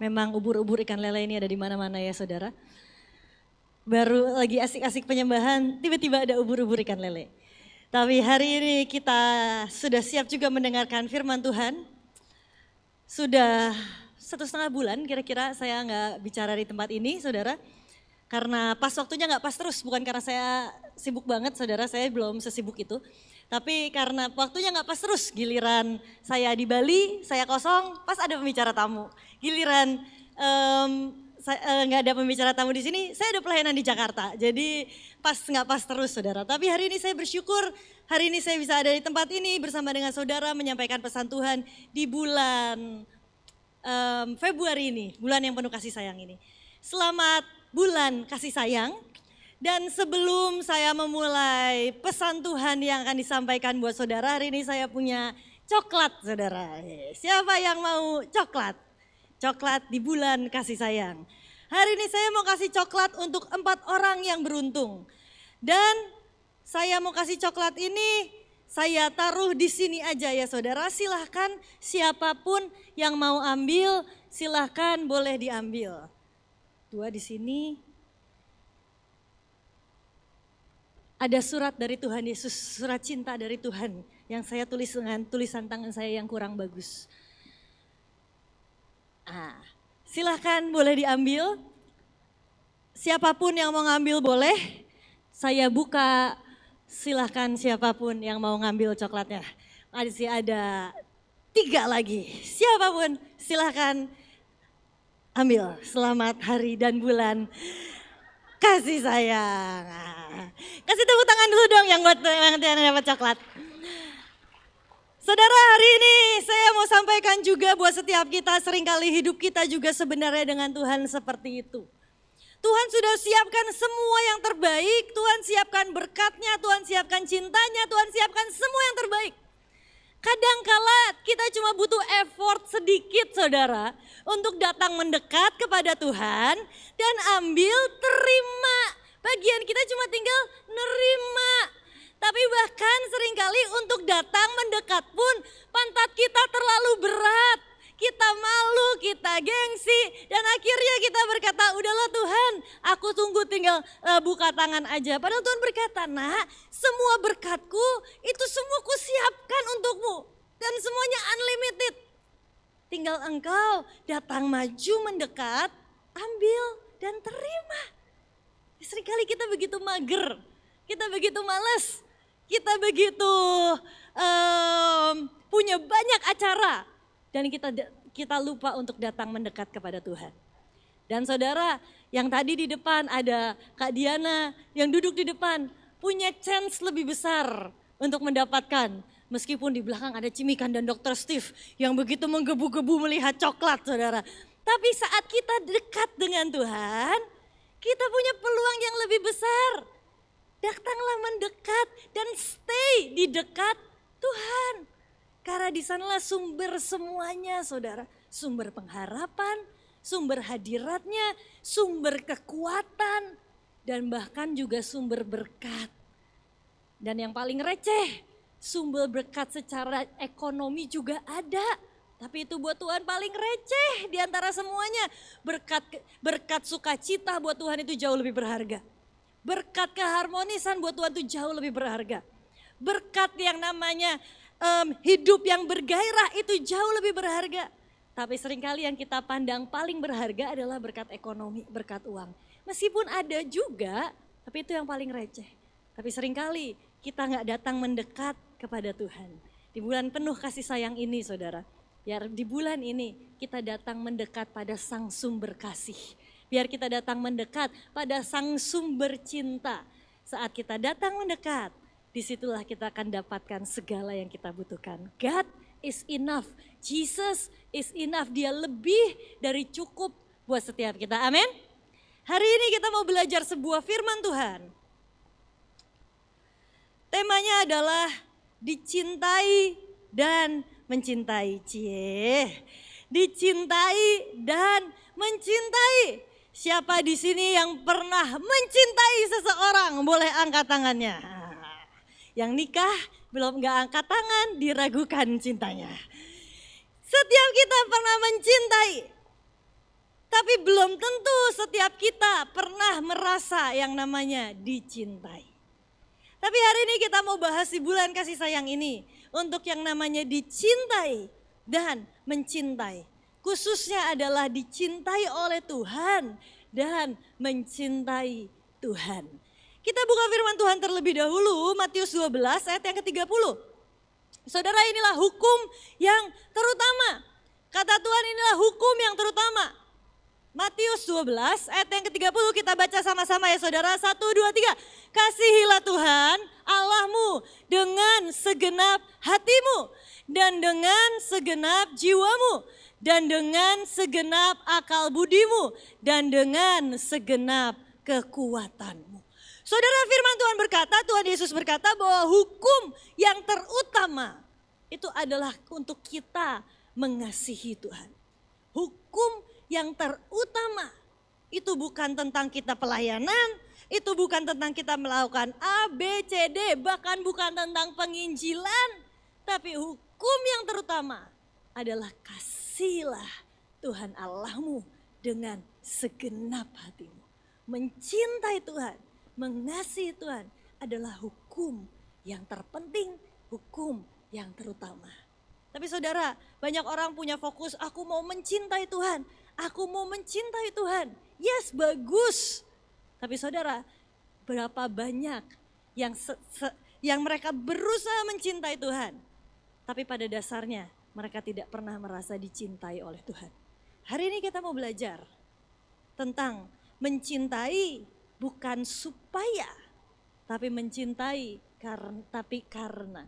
Memang ubur-ubur ikan lele ini ada di mana-mana ya saudara. Baru lagi asik-asik penyembahan, tiba-tiba ada ubur-ubur ikan lele. Tapi hari ini kita sudah siap juga mendengarkan firman Tuhan. Sudah 1,5 bulan kira-kira saya nggak bicara di tempat ini saudara. Karena pas waktunya nggak pas terus, bukan karena saya sibuk banget saudara, saya belum sesibuk itu. Tapi karena waktunya nggak pas terus, giliran saya di Bali, saya kosong, pas ada pembicara tamu. Giliran nggak ada pembicara tamu di sini, saya ada pelayanan di Jakarta. Jadi pas nggak pas terus saudara. Tapi hari ini saya bersyukur, hari ini saya bisa ada di tempat ini bersama dengan saudara menyampaikan pesan Tuhan di bulan Februari ini, bulan yang penuh kasih sayang ini. Selamat bulan kasih sayang. Dan sebelum saya memulai pesan Tuhan yang akan disampaikan buat saudara, hari ini saya punya coklat saudara. Siapa yang mau coklat? Coklat di bulan kasih sayang. Hari ini saya mau kasih coklat untuk 4 orang yang beruntung. Dan saya mau kasih coklat ini, saya taruh di sini aja ya saudara. Silahkan siapapun yang mau ambil, silahkan boleh diambil. 2 di sini. Ada surat dari Tuhan Yesus, surat cinta dari Tuhan yang saya tulis dengan tulisan tangan saya yang kurang bagus. Silahkan boleh diambil. Siapapun yang mau ngambil boleh. Saya buka, silahkan siapapun yang mau ngambil coklatnya. Masih ada 3 lagi. Siapapun silahkan ambil. Selamat hari dan bulan kasih sayang. Kasih tepuk tangan dulu dong yang buat yang dapat coklat. Saudara, hari ini saya mau sampaikan juga buat setiap kita, seringkali hidup kita juga sebenarnya dengan Tuhan seperti itu. Tuhan sudah siapkan semua yang terbaik, Tuhan siapkan berkatnya, Tuhan siapkan cintanya, Tuhan siapkan semua yang terbaik. Kadangkala kita cuma butuh effort sedikit saudara untuk datang mendekat kepada Tuhan dan ambil, terima. Bagian kita cuma tinggal nerima. Tapi bahkan seringkali untuk datang mendekat pun pantat kita terlalu berat. Kita malu, kita gengsi, dan akhirnya kita berkata, udahlah Tuhan, aku tunggu tinggal buka tangan aja. Padahal Tuhan berkata, nak, semua berkatku itu semua kusiapkan untukmu. Dan semuanya unlimited. Tinggal engkau datang maju mendekat, ambil dan terima. Seringkali kita begitu mager, kita begitu malas, kita begitu punya banyak acara. Dan kita lupa untuk datang mendekat kepada Tuhan. Dan saudara, yang tadi di depan ada Kak Diana yang duduk di depan, punya chance lebih besar untuk mendapatkan. Meskipun di belakang ada Cimikan dan Dr. Steve yang begitu menggebu-gebu melihat coklat saudara. Tapi saat kita dekat dengan Tuhan, kita punya peluang yang lebih besar. Datanglah mendekat dan stay di dekat Tuhan. Karena di sanalah sumber semuanya saudara. Sumber pengharapan, sumber hadiratnya, sumber kekuatan, dan bahkan juga sumber berkat. Dan yang paling receh, sumber berkat secara ekonomi juga ada. Tapi itu buat Tuhan paling receh di antara semuanya. Berkat sukacita buat Tuhan itu jauh lebih berharga. Berkat keharmonisan buat Tuhan itu jauh lebih berharga. Berkat yang namanya hidup yang bergairah itu jauh lebih berharga. Tapi seringkali yang kita pandang paling berharga adalah berkat ekonomi, berkat uang. Meskipun ada juga, tapi itu yang paling receh. Tapi seringkali kita nggak datang mendekat kepada Tuhan. Di bulan penuh kasih sayang ini saudara. Biar di bulan ini kita datang mendekat pada sang sumber kasih. Biar kita datang mendekat pada sang sumber cinta. Saat kita datang mendekat, disitulah kita akan dapatkan segala yang kita butuhkan. God is enough. Jesus is enough. Dia lebih dari cukup buat setiap kita. Amin. Hari ini kita mau belajar sebuah firman Tuhan. Temanya adalah dicintai dan mencintai. Dicintai dan mencintai. Siapa di sini yang pernah mencintai seseorang? Boleh angkat tangannya. Yang nikah belum gak angkat tangan, diragukan cintanya. Setiap kita pernah mencintai. Tapi belum tentu setiap kita pernah merasa yang namanya dicintai. Tapi hari ini kita mau bahas di bulan kasih sayang ini untuk yang namanya dicintai dan mencintai. Khususnya adalah dicintai oleh Tuhan dan mencintai Tuhan. Kita buka firman Tuhan terlebih dahulu, Matius 12 ayat yang ke-30. Saudara, inilah hukum yang terutama. Kata Tuhan, inilah hukum yang terutama. Matius 12 ayat yang ke-30 kita baca sama-sama ya saudara. 1, 2, 3. Kasihilah Tuhan Allahmu dengan segenap hatimu dan dengan segenap jiwamu dan dengan segenap akal budimu dan dengan segenap kekuatanmu. Saudara, firman Tuhan berkata, Tuhan Yesus berkata bahwa hukum yang terutama itu adalah untuk kita mengasihi Tuhan. Hukum yang terutama itu bukan tentang kita pelayanan, itu bukan tentang kita melakukan A, B, C, D, bahkan bukan tentang penginjilan. Tapi hukum yang terutama adalah kasihilah Tuhan Allahmu dengan segenap hatimu. Mencintai Tuhan, mengasihi Tuhan adalah hukum yang terpenting, hukum yang terutama. Tapi saudara, banyak orang punya fokus, aku mau mencintai Tuhan. Aku mau mencintai Tuhan. Yes, bagus. Tapi saudara, berapa banyak yang mereka berusaha mencintai Tuhan. Tapi pada dasarnya mereka tidak pernah merasa dicintai oleh Tuhan. Hari ini kita mau belajar tentang mencintai bukan supaya, tapi mencintai karena.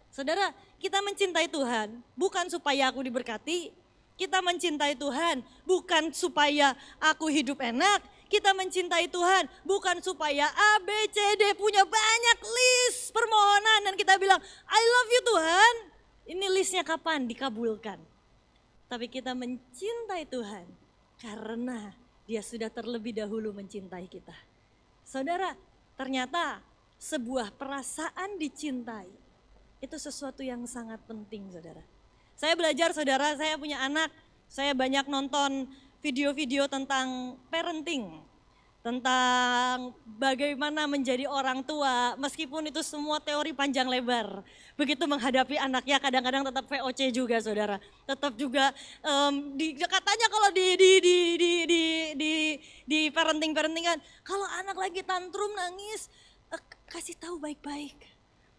Saudara, kita mencintai Tuhan bukan supaya aku diberkati. Kita mencintai Tuhan bukan supaya aku hidup enak. Kita mencintai Tuhan bukan supaya A, B, C, D punya banyak list permohonan. Dan kita bilang, I love you Tuhan. Ini listnya kapan dikabulkan. Tapi kita mencintai Tuhan karena Dia sudah terlebih dahulu mencintai kita. Saudara, ternyata sebuah perasaan dicintai itu sesuatu yang sangat penting saudara. Saya belajar saudara, saya punya anak, saya banyak nonton video-video tentang parenting. Tentang bagaimana menjadi orang tua, meskipun itu semua teori panjang lebar. Begitu menghadapi anaknya kadang-kadang tetap VOC juga saudara. Tetap juga katanya kalau di parenting kan, kalau anak lagi tantrum nangis, kasih tahu baik-baik.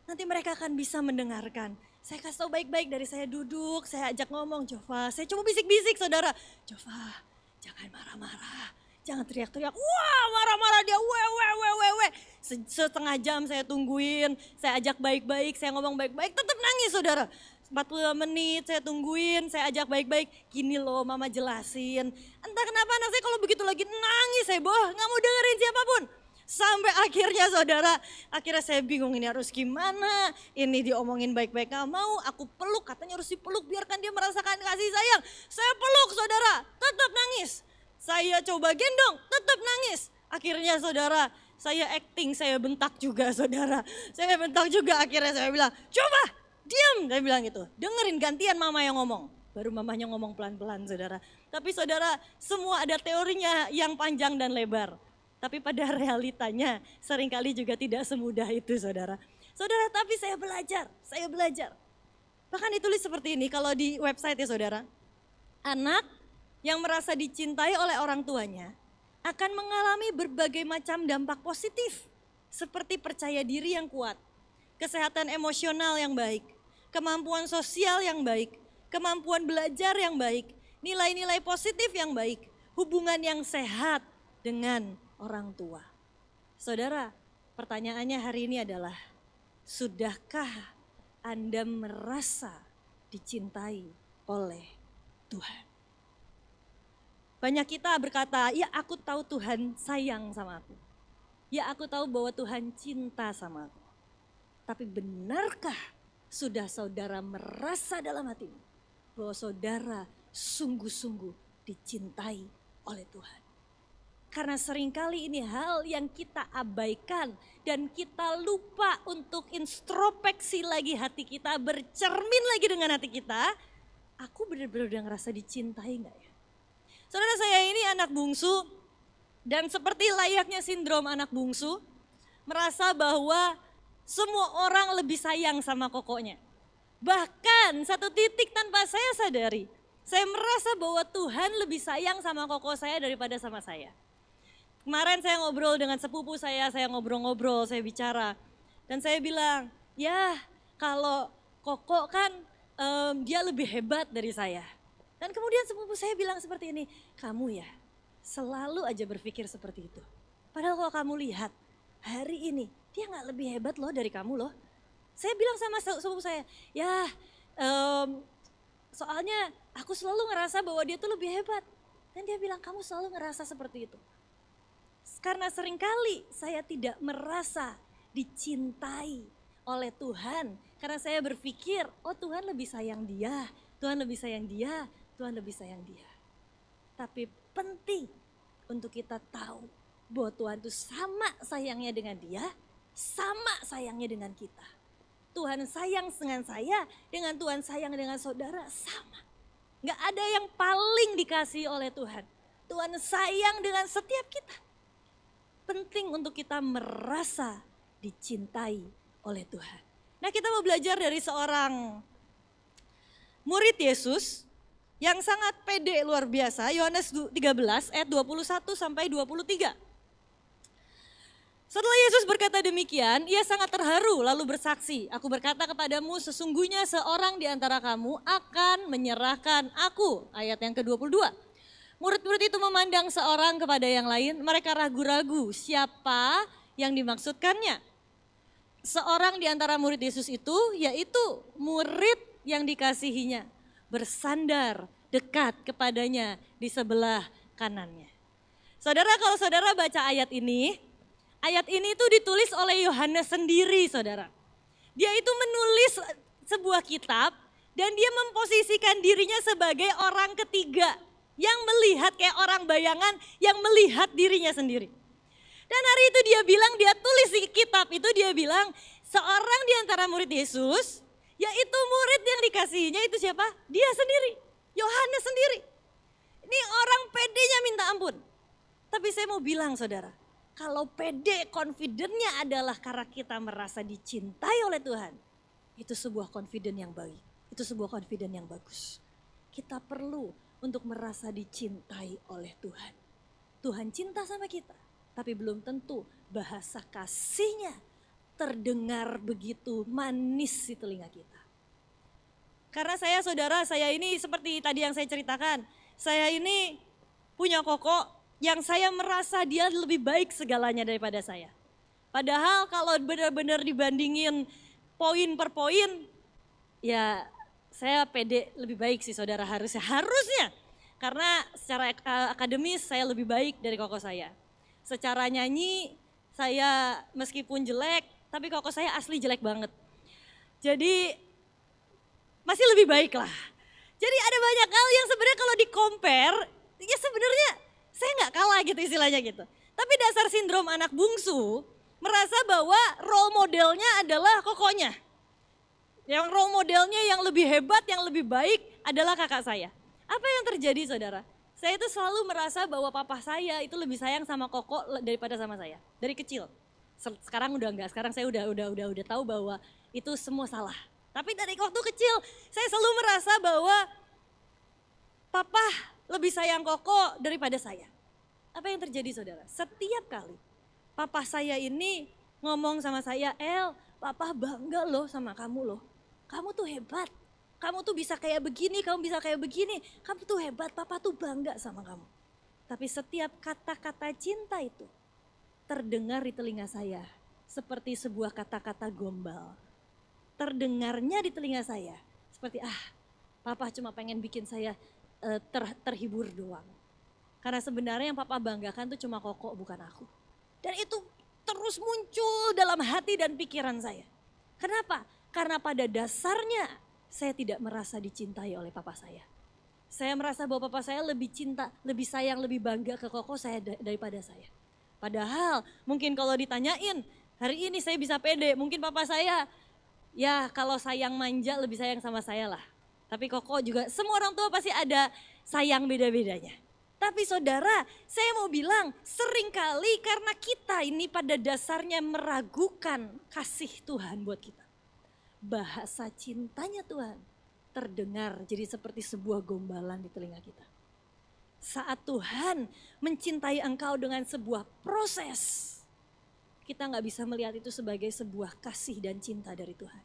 Nanti mereka akan bisa mendengarkan. Saya kasih tahu baik-baik dari saya duduk, saya ajak ngomong, Jova, saya coba bisik-bisik saudara. Jova, jangan marah-marah, jangan teriak-teriak, wah marah-marah dia, we. Setengah jam saya tungguin, saya ajak baik-baik, saya ngomong baik-baik, tetap nangis saudara. 40 menit saya tungguin, saya ajak baik-baik, gini loh mama jelasin. Entah kenapa anak saya kalau begitu lagi nangis heboh, gak mau dengerin siapapun. Sampai akhirnya saudara, akhirnya saya bingung ini harus gimana. Ini diomongin baik-baik gak mau, aku peluk, katanya harus dipeluk biarkan dia merasakan kasih sayang. Saya peluk saudara, tetap nangis. Saya coba gendong, tetap nangis. Akhirnya saudara, saya acting, saya bentak juga saudara. Saya bentak juga, akhirnya saya bilang, coba diam, saya bilang gitu. Dengerin gantian mama yang ngomong. Baru mamanya ngomong pelan-pelan saudara. Tapi saudara, semua ada teorinya yang panjang dan lebar. Tapi pada realitanya seringkali juga tidak semudah itu saudara. Saudara, tapi saya belajar. Bahkan ditulis seperti ini kalau di website ya saudara. Anak yang merasa dicintai oleh orang tuanya akan mengalami berbagai macam dampak positif. Seperti percaya diri yang kuat, kesehatan emosional yang baik, kemampuan sosial yang baik, kemampuan belajar yang baik, nilai-nilai positif yang baik, hubungan yang sehat dengan orang tua. Saudara, pertanyaannya hari ini adalah, sudahkah Anda merasa dicintai oleh Tuhan? Banyak kita berkata, ya aku tahu Tuhan sayang sama aku. Ya aku tahu bahwa Tuhan cinta sama aku. Tapi benarkah sudah saudara merasa dalam hatimu bahwa saudara sungguh-sungguh dicintai oleh Tuhan? Karena seringkali ini hal yang kita abaikan dan kita lupa untuk introspeksi lagi hati kita, bercermin lagi dengan hati kita. Aku benar-benar udah ngerasa dicintai gak ya? Saudara, saya ini anak bungsu dan seperti layaknya sindrom anak bungsu, merasa bahwa semua orang lebih sayang sama kokonya. Bahkan satu titik tanpa saya sadari, saya merasa bahwa Tuhan lebih sayang sama koko saya daripada sama saya. Kemarin saya ngobrol dengan sepupu saya ngobrol-ngobrol, saya bicara. Dan saya bilang, ya kalau koko kan dia lebih hebat dari saya. Dan kemudian sepupu saya bilang seperti ini, kamu ya selalu aja berpikir seperti itu. Padahal kalau kamu lihat hari ini, dia gak lebih hebat loh dari kamu loh. Saya bilang sama sepupu saya, ya soalnya aku selalu ngerasa bahwa dia tuh lebih hebat. Dan dia bilang, kamu selalu ngerasa seperti itu. Karena seringkali saya tidak merasa dicintai oleh Tuhan. Karena saya berpikir, oh Tuhan lebih sayang dia, Tuhan lebih sayang dia, Tuhan lebih sayang dia. Tapi penting untuk kita tahu bahwa Tuhan itu sama sayangnya dengan dia, sama sayangnya dengan kita. Tuhan sayang dengan saya, dengan Tuhan sayang dengan saudara, sama. Gak ada yang paling dikasihi oleh Tuhan. Tuhan sayang dengan setiap kita. Penting untuk kita merasa dicintai oleh Tuhan. Nah, kita mau belajar dari seorang murid Yesus yang sangat pede luar biasa. Yohanes 13 ayat 21 sampai 23. Setelah Yesus berkata demikian, ia sangat terharu lalu bersaksi, aku berkata kepadamu sesungguhnya seorang di antara kamu akan menyerahkan aku. Ayat yang ke-22. Murid-murid itu memandang seorang kepada yang lain, mereka ragu-ragu siapa yang dimaksudkannya. Seorang di antara murid Yesus itu yaitu murid yang dikasihinya, bersandar dekat kepadanya di sebelah kanannya. Saudara, kalau saudara baca ayat ini itu ditulis oleh Yohanes sendiri, saudara. Dia itu menulis sebuah kitab dan dia memposisikan dirinya sebagai orang ketiga yang melihat kayak orang bayangan yang melihat dirinya sendiri. Dan hari itu dia bilang, dia tulis di kitab itu, dia bilang seorang di antara murid Yesus, yaitu murid yang dikasihinya itu siapa? Dia sendiri, Yohanes sendiri. Ini orang pedenya minta ampun. Tapi saya mau bilang saudara, kalau pede confident-nya adalah karena kita merasa dicintai oleh Tuhan, itu sebuah confident yang baik, itu sebuah confident yang bagus. Kita perlu untuk merasa dicintai oleh Tuhan. Tuhan cinta sama kita, tapi belum tentu bahasa kasihnya terdengar begitu manis di telinga kita. Karena saya ini seperti tadi yang saya ceritakan, saya ini punya koko yang saya merasa dia lebih baik segalanya daripada saya. Padahal kalau benar-benar dibandingin poin per poin, ya saya pede lebih baik sih saudara, harusnya. Karena secara akademis saya lebih baik dari koko saya. Secara nyanyi saya meskipun jelek, tapi koko saya asli jelek banget. Jadi masih lebih baik lah. Jadi ada banyak hal yang sebenarnya kalau di-compare, ya sebenarnya saya nggak kalah gitu istilahnya gitu. Tapi dasar sindrom anak bungsu merasa bahwa role modelnya adalah kokonya. Yang role modelnya yang lebih hebat, yang lebih baik adalah kakak saya. Apa yang terjadi saudara? Saya itu selalu merasa bahwa papa saya itu lebih sayang sama koko daripada sama saya. Dari kecil. Sekarang udah enggak, sekarang saya udah tahu bahwa itu semua salah. Tapi dari waktu kecil saya selalu merasa bahwa papa lebih sayang koko daripada saya. Apa yang terjadi saudara? Setiap kali papa saya ini ngomong sama saya, El, papa bangga loh sama kamu loh. Kamu tuh hebat, kamu tuh bisa kayak begini, kamu bisa kayak begini. Kamu tuh hebat, papa tuh bangga sama kamu. Tapi setiap kata-kata cinta itu terdengar di telinga saya seperti sebuah kata-kata gombal. Terdengarnya di telinga saya seperti papa cuma pengen bikin saya terhibur doang. Karena sebenarnya yang papa banggakan tuh cuma koko bukan aku. Dan itu terus muncul dalam hati dan pikiran saya. Kenapa? Karena pada dasarnya saya tidak merasa dicintai oleh papa saya. Saya merasa bahwa papa saya lebih cinta, lebih sayang, lebih bangga ke koko saya daripada saya. Padahal mungkin kalau ditanyain, hari ini saya bisa pede, mungkin papa saya ya kalau sayang manja lebih sayang sama saya lah. Tapi koko juga semua orang tua pasti ada sayang beda-bedanya. Tapi saudara, saya mau bilang seringkali karena kita ini pada dasarnya meragukan kasih Tuhan buat kita. Bahasa cintanya Tuhan terdengar jadi seperti sebuah gombalan di telinga kita. Saat Tuhan mencintai engkau dengan sebuah proses, kita gak bisa melihat itu sebagai sebuah kasih dan cinta dari Tuhan.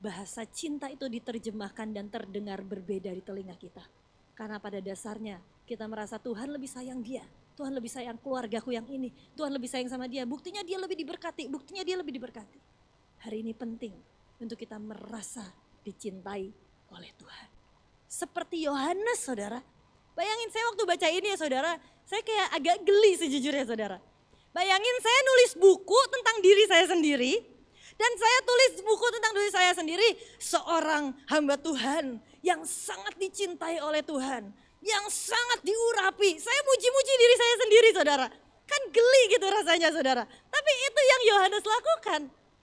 Bahasa cinta itu diterjemahkan dan terdengar berbeda di telinga kita. Karena pada dasarnya kita merasa Tuhan lebih sayang dia. Tuhan lebih sayang keluargaku yang ini. Tuhan lebih sayang sama dia. Buktinya dia lebih diberkati. Buktinya dia lebih diberkati. Hari ini penting untuk kita merasa dicintai oleh Tuhan. Seperti Yohanes, saudara. Bayangin saya waktu baca ini ya saudara. Saya kayak agak geli sejujurnya saudara. Bayangin saya nulis buku tentang diri saya sendiri. Dan saya tulis buku tentang diri saya sendiri. Seorang hamba Tuhan yang sangat dicintai oleh Tuhan. Yang sangat diurapi. Saya muji-muji diri saya sendiri saudara. Kan geli gitu rasanya saudara. Tapi itu yang Yohanes lakukan.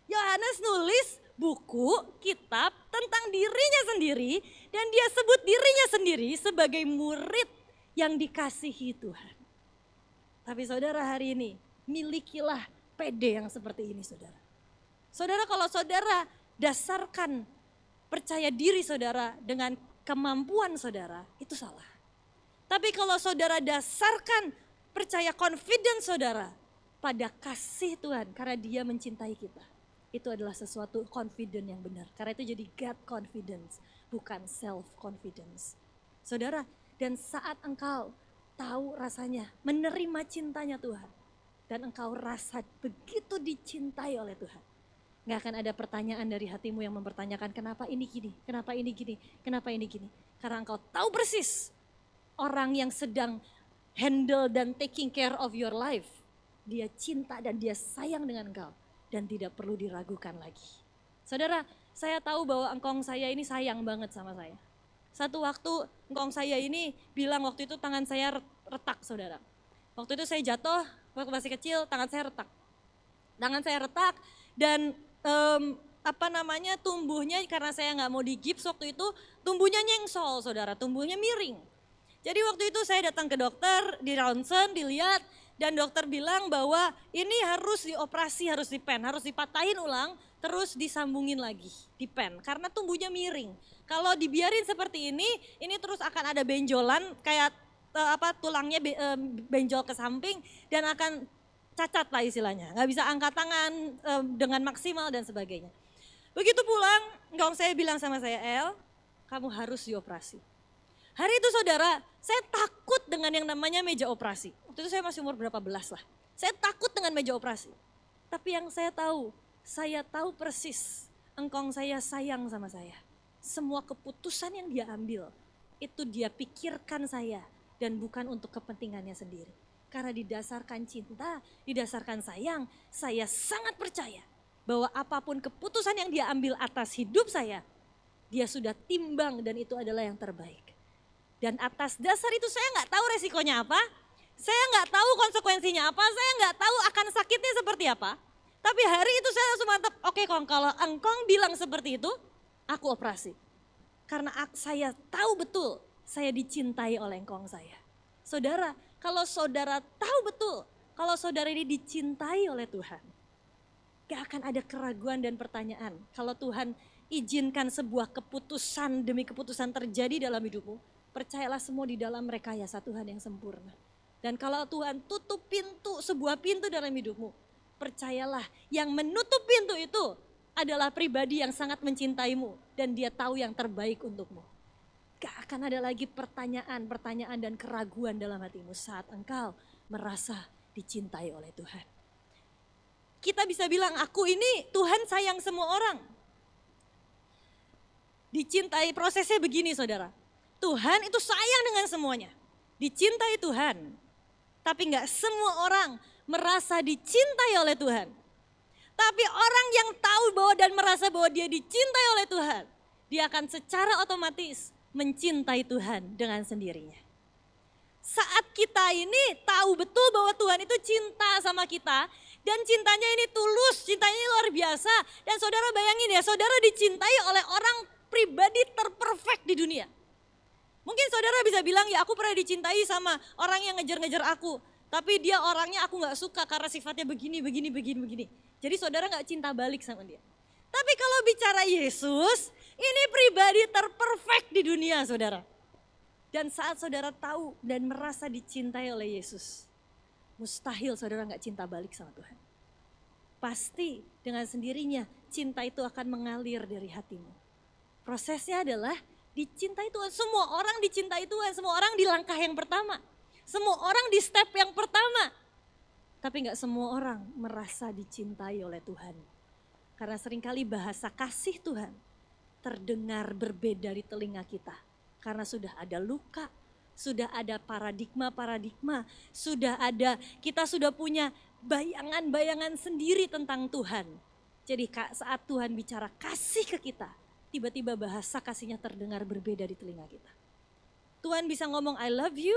Yohanes nulis buku, kitab tentang dirinya sendiri. Dan dia sebut dirinya sendiri sebagai murid yang dikasihi Tuhan. Tapi saudara hari ini, milikilah pede yang seperti ini saudara. Saudara kalau saudara dasarkan percaya diri saudara dengan kemampuan saudara, itu salah. Tapi kalau saudara dasarkan percaya confidence saudara pada kasih Tuhan karena dia mencintai kita. Itu adalah sesuatu confidence yang benar. Karena itu jadi God confidence, bukan self confidence. Saudara, dan saat engkau tahu rasanya menerima cintanya Tuhan. Dan engkau rasa begitu dicintai oleh Tuhan. Gak akan ada pertanyaan dari hatimu yang mempertanyakan kenapa ini gini, kenapa ini gini, kenapa ini gini. Karena engkau tahu persis orang yang sedang handle dan taking care of your life. Dia cinta dan dia sayang dengan engkau. Dan tidak perlu diragukan lagi. Saudara, saya tahu bahwa engkong saya ini sayang banget sama saya. Satu waktu engkong saya ini bilang waktu itu tangan saya retak saudara. Waktu itu saya jatuh, waktu masih kecil tangan saya retak. Tangan saya retak dan tumbuhnya karena saya nggak mau digips waktu itu tumbuhnya nyengsol saudara, tumbuhnya miring. Jadi waktu itu saya datang ke dokter, di ronsen, dilihat dan dokter bilang bahwa ini harus dioperasi, harus dipen, harus dipatahin ulang, terus disambungin lagi di pen karena tumbuhnya miring. Kalau dibiarin seperti ini terus akan ada benjolan kayak tulangnya benjol ke samping dan akan cacat lah istilahnya, nggak bisa angkat tangan dengan maksimal dan sebagainya. Begitu pulang, engkong saya bilang sama saya, El, kamu harus dioperasi. Hari itu saudara, saya takut dengan yang namanya meja operasi. Waktu itu saya masih umur berapa belas lah. Saya takut dengan meja operasi. Tapi yang saya tahu persis engkong saya sayang sama saya. Semua keputusan yang dia ambil, itu dia pikirkan saya dan bukan untuk kepentingannya sendiri. Karena didasarkan cinta, didasarkan sayang, saya sangat percaya bahwa apapun keputusan yang dia ambil atas hidup saya, dia sudah timbang dan itu adalah yang terbaik. Dan atas dasar itu saya nggak tahu resikonya apa, saya nggak tahu konsekuensinya apa, saya nggak tahu akan sakitnya seperti apa. Tapi hari itu saya langsung mantap, oke Kong, kalau engkong bilang seperti itu, aku operasi. Karena saya tahu betul saya dicintai oleh engkong saya. Saudara, kalau saudara tahu betul, kalau saudara ini dicintai oleh Tuhan, gak akan ada keraguan dan pertanyaan. Kalau Tuhan izinkan sebuah keputusan demi keputusan terjadi dalam hidupmu, percayalah semua di dalam rekayasa Tuhan yang sempurna. Dan kalau Tuhan tutup sebuah pintu dalam hidupmu, percayalah yang menutup pintu itu adalah pribadi yang sangat mencintaimu dan dia tahu yang terbaik untukmu. Gak akan ada lagi pertanyaan dan keraguan dalam hatimu saat engkau merasa dicintai oleh Tuhan. Kita bisa bilang, aku ini Tuhan sayang semua orang. Dicintai prosesnya begini saudara. Tuhan itu sayang dengan semuanya. Dicintai Tuhan. Tapi gak semua orang merasa dicintai oleh Tuhan. Tapi orang yang tahu bahwa dan merasa bahwa dia dicintai oleh Tuhan, dia akan secara otomatis mencintai Tuhan dengan sendirinya. Saat kita ini tahu betul bahwa Tuhan itu cinta sama kita dan cintanya ini tulus, cintanya ini luar biasa. Dan saudara bayangin ya, saudara dicintai oleh orang pribadi terperfect di dunia. Mungkin saudara bisa bilang, ya aku pernah dicintai sama orang yang ngejar-ngejar aku. Tapi dia orangnya aku gak suka karena sifatnya begini. Jadi saudara gak cinta balik sama dia. Tapi kalau bicara Yesus, ini pribadi terperfect di dunia saudara. Dan saat saudara tahu dan merasa dicintai oleh Yesus, mustahil saudara gak cinta balik sama Tuhan. Pasti dengan sendirinya cinta itu akan mengalir dari hatimu. Prosesnya adalah dicintai Tuhan. Semua orang dicintai Tuhan, semua orang di langkah yang pertama. Semua orang di step yang pertama. Tapi gak semua orang merasa dicintai oleh Tuhan. Karena seringkali bahasa kasih Tuhan terdengar berbeda di telinga kita. Karena sudah ada luka, sudah ada paradigma, kita sudah punya bayangan-bayangan sendiri tentang Tuhan. Jadi saat Tuhan bicara kasih ke kita, tiba-tiba bahasa kasihnya terdengar berbeda di telinga kita. Tuhan bisa ngomong I love you,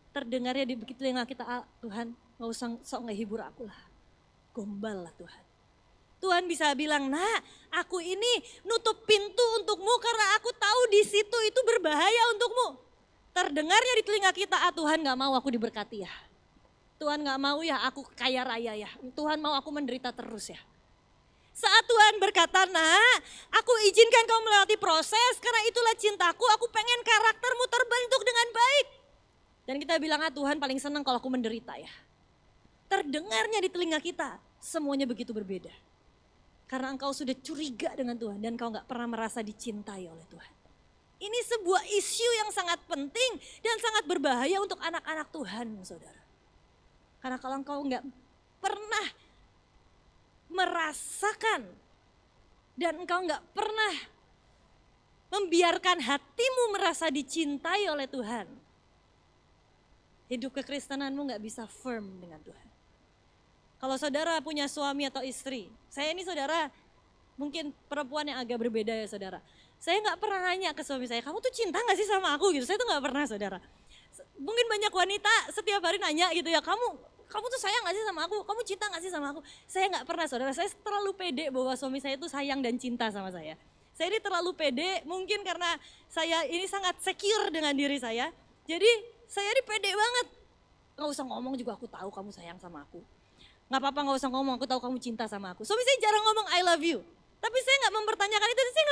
terdengarnya di telinga kita, Tuhan gak usah sok ngehibur aku lah. Gombal lah Tuhan. Tuhan bisa bilang, nah aku ini nutup pintu untukmu karena aku tahu di situ itu berbahaya untukmu. Terdengarnya di telinga kita, Tuhan gak mau aku diberkati ya. Tuhan gak mau ya aku kaya raya ya. Tuhan mau aku menderita terus ya. Saat Tuhan berkata, nah aku izinkan kau melewati proses karena itulah cintaku, aku pengen karaktermu terbentuk dengan baik. Dan kita bilang, Tuhan paling senang kalau aku menderita ya. Terdengarnya di telinga kita, semuanya begitu berbeda. Karena engkau sudah curiga dengan Tuhan dan engkau gak pernah merasa dicintai oleh Tuhan. Ini sebuah isu yang sangat penting dan sangat berbahaya untuk anak-anak Tuhan saudara. Karena kalau engkau gak pernah merasakan dan engkau gak pernah membiarkan hatimu merasa dicintai oleh Tuhan. Hidup kekristenanmu gak bisa firm dengan Tuhan. Kalau saudara punya suami atau istri, saya ini saudara mungkin perempuan yang agak berbeda ya saudara. Saya gak pernah nanya ke suami saya, kamu tuh cinta gak sih sama aku gitu, saya tuh gak pernah saudara. Mungkin banyak wanita setiap hari nanya gitu ya, kamu tuh sayang gak sih sama aku, kamu cinta gak sih sama aku. Saya gak pernah saudara, saya terlalu pede bahwa suami saya itu sayang dan cinta sama saya. Saya ini terlalu pede mungkin karena saya ini sangat secure dengan diri saya. Jadi saya ini pede banget, gak usah ngomong juga aku tahu kamu sayang sama aku. Gak apa-apa gak usah ngomong, aku tahu kamu cinta sama aku. Suami saya jarang ngomong I love you. Tapi saya gak mempertanyakan itu, saya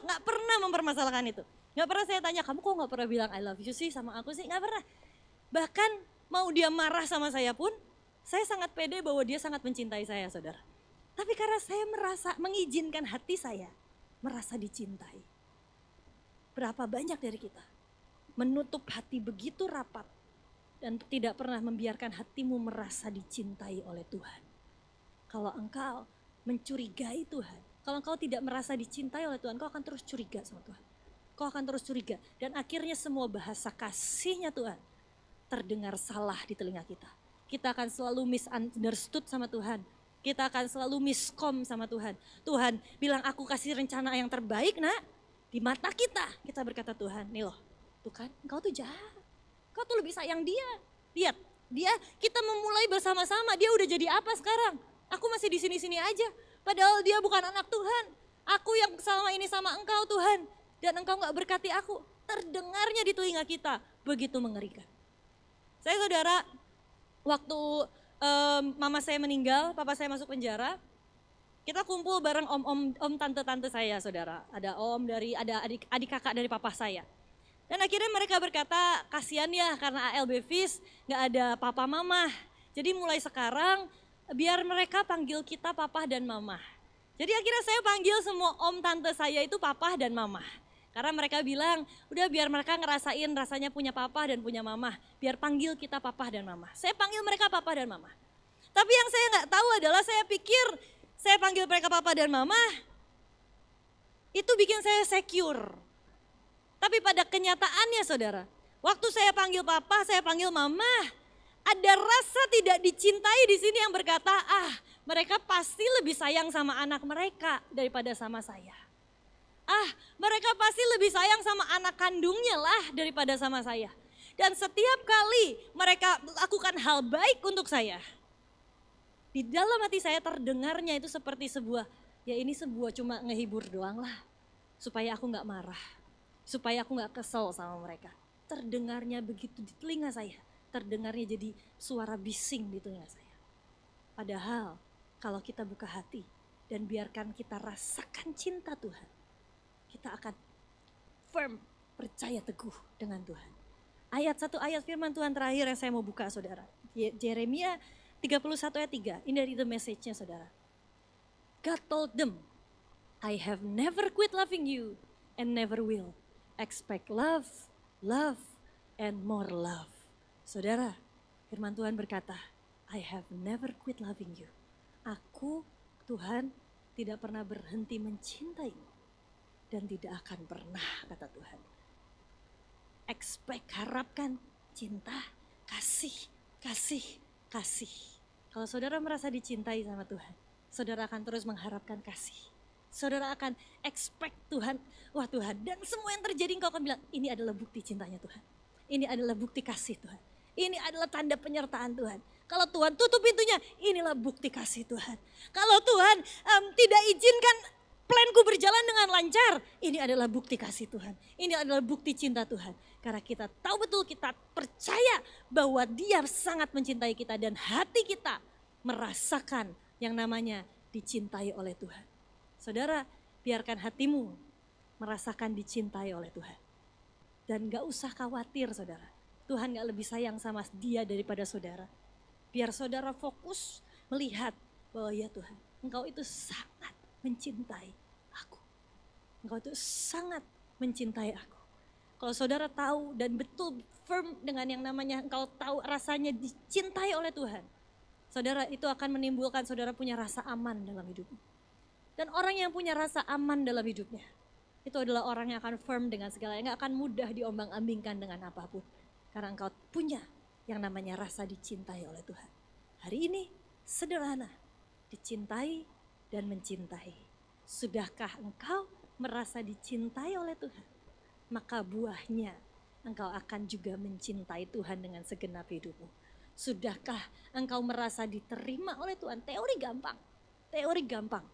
gak pernah mempermasalahkan itu. Gak pernah saya tanya, kamu kok gak pernah bilang I love you sih sama aku sih, gak pernah. Bahkan mau dia marah sama saya pun, saya sangat pede bahwa dia sangat mencintai saya saudara. Tapi karena saya merasa mengizinkan hati saya, merasa dicintai. Berapa banyak dari kita menutup hati begitu rapat, dan tidak pernah membiarkan hatimu merasa dicintai oleh Tuhan. Kalau engkau mencurigai Tuhan, kalau engkau tidak merasa dicintai oleh Tuhan, kau akan terus curiga sama Tuhan. Kau akan terus curiga dan akhirnya semua bahasa kasihnya Tuhan terdengar salah di telinga kita. Kita akan selalu misunderstood sama Tuhan. Kita akan selalu miskom sama Tuhan. Tuhan bilang aku kasih rencana yang terbaik nak. Di mata kita berkata Tuhan, nih loh, tuh kan engkau tuh jahat. Kau tuh lebih sayang dia. Lihat, kita memulai bersama-sama. Dia udah jadi apa sekarang? Aku masih di sini-sini aja. Padahal dia bukan anak Tuhan. Aku yang selama ini sama engkau Tuhan. Dan engkau gak berkati aku. Terdengarnya di telinga kita. Begitu mengerikan. Saya saudara, waktu mama saya meninggal, papa saya masuk penjara. Kita kumpul bareng om tante-tante saya saudara. Ada adik kakak dari papa saya. Dan akhirnya mereka berkata, kasihan ya karena ALB Fis gak ada papa mama. Jadi mulai sekarang biar mereka panggil kita papa dan mama. Jadi akhirnya saya panggil semua om tante saya itu papa dan mama. Karena mereka bilang, udah biar mereka ngerasain rasanya punya papa dan punya mama. Biar panggil kita papa dan mama. Saya panggil mereka papa dan mama. Tapi yang saya gak tahu adalah saya pikir saya panggil mereka papa dan mama, itu bikin saya secure. Tapi pada kenyataannya saudara, waktu saya panggil papa, saya panggil mama, ada rasa tidak dicintai di sini yang berkata, mereka pasti lebih sayang sama anak mereka daripada sama saya. Mereka pasti lebih sayang sama anak kandungnya lah daripada sama saya. Dan setiap kali mereka lakukan hal baik untuk saya, di dalam hati saya terdengarnya itu seperti sebuah, ya ini sebuah cuma ngehibur doang lah, supaya aku gak marah. supaya aku gak kesel sama mereka. Terdengarnya begitu di telinga saya, terdengarnya jadi suara bising di telinga saya. Padahal kalau kita buka hati dan biarkan kita rasakan cinta Tuhan, kita akan firm, percaya teguh dengan Tuhan. Satu ayat firman Tuhan terakhir yang saya mau buka saudara. Yeremia 31 ayat 3, ini dari the message-nya saudara. God told them, I have never quit loving you and never will. Expect love, love, and more love. Saudara, firman Tuhan berkata, I have never quit loving you. Aku, Tuhan, tidak pernah berhenti mencintaimu. Dan tidak akan pernah, kata Tuhan. Expect, harapkan, cinta, kasih, kasih, kasih. Kalau saudara merasa dicintai sama Tuhan, saudara akan terus mengharapkan kasih. Saudara akan expect Tuhan, wah Tuhan, dan semua yang terjadi engkau akan bilang, ini adalah bukti cintanya Tuhan. Ini adalah bukti kasih Tuhan. Ini adalah tanda penyertaan Tuhan. Kalau Tuhan tutup pintunya, inilah bukti kasih Tuhan. Kalau Tuhan tidak izinkan planku berjalan dengan lancar, ini adalah bukti kasih Tuhan. Ini adalah bukti cinta Tuhan. Karena kita tahu betul, kita percaya bahwa Dia sangat mencintai kita dan hati kita merasakan yang namanya dicintai oleh Tuhan. Saudara, biarkan hatimu merasakan dicintai oleh Tuhan. Dan gak usah khawatir saudara. Tuhan gak lebih sayang sama dia daripada saudara. Biar saudara fokus melihat bahwa ya Tuhan, Engkau itu sangat mencintai aku. Engkau itu sangat mencintai aku. Kalau saudara tahu dan betul firm dengan yang namanya engkau tahu rasanya dicintai oleh Tuhan. Saudara, itu akan menimbulkan saudara punya rasa aman dalam hidupmu. Dan orang yang punya rasa aman dalam hidupnya, itu adalah orang yang akan firm dengan segalanya, gak akan mudah diombang-ambingkan dengan apapun. Karena engkau punya yang namanya rasa dicintai oleh Tuhan. Hari ini sederhana, dicintai dan mencintai. Sudahkah engkau merasa dicintai oleh Tuhan? Maka buahnya engkau akan juga mencintai Tuhan dengan segenap hidupmu. Sudahkah engkau merasa diterima oleh Tuhan? Teori gampang, teori gampang.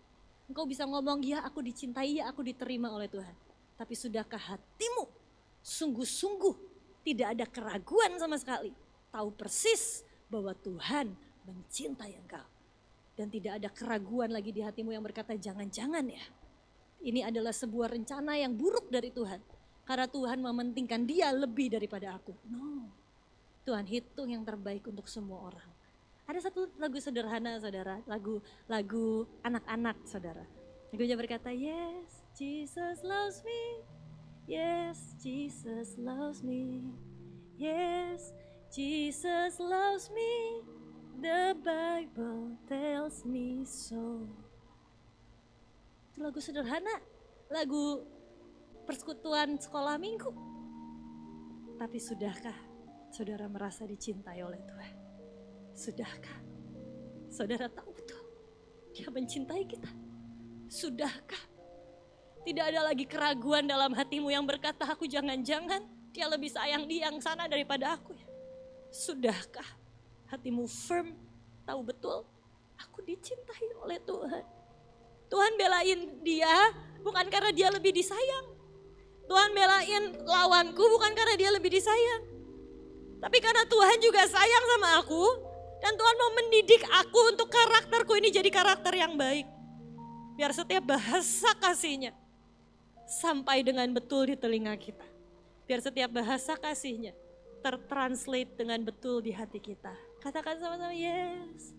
Engkau bisa ngomong, ya aku dicintai, ya aku diterima oleh Tuhan. Tapi sudahkah hatimu sungguh-sungguh tidak ada keraguan sama sekali. Tahu persis bahwa Tuhan mencintai engkau. Dan tidak ada keraguan lagi di hatimu yang berkata, jangan-jangan ya. Ini adalah sebuah rencana yang buruk dari Tuhan. Karena Tuhan mementingkan dia lebih daripada aku. No. Tuhan hitung yang terbaik untuk semua orang. Ada satu lagu sederhana saudara, lagu anak-anak saudara. Lagunya berkata, yes, Jesus loves me. Yes, Jesus loves me. Yes, Jesus loves me. The Bible tells me so. Itu lagu sederhana, lagu persekutuan sekolah minggu. Tapi sudahkah saudara merasa dicintai oleh Tuhan? Sudahkah saudara tahu betul Dia mencintai kita? Sudahkah tidak ada lagi keraguan dalam hatimu yang berkata, aku jangan-jangan Dia lebih sayang dia yang sana daripada aku ya? Sudahkah hatimu firm, tahu betul aku dicintai oleh Tuhan? Tuhan belain dia bukan karena dia lebih disayang. Tuhan belain lawanku bukan karena dia lebih disayang. Tapi karena Tuhan juga sayang sama aku. Dan Tuhan mau mendidik aku untuk karakterku ini jadi karakter yang baik. Biar setiap bahasa kasihnya sampai dengan betul di telinga kita. Biar setiap bahasa kasihnya tertranslate dengan betul di hati kita. Katakan sama-sama, yes,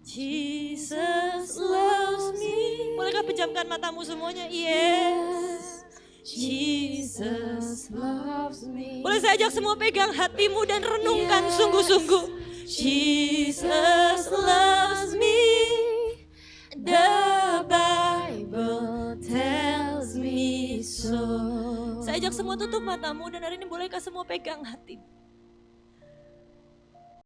Jesus loves me. Bolehkah pejamkan matamu semuanya? Yes, Jesus loves me. Boleh saya ajak semua pegang hatimu dan renungkan sungguh-sungguh. Jesus loves me. The Bible tells me so. Saya ajak semua tutup matamu dan hari ini bolehkah semua pegang hati.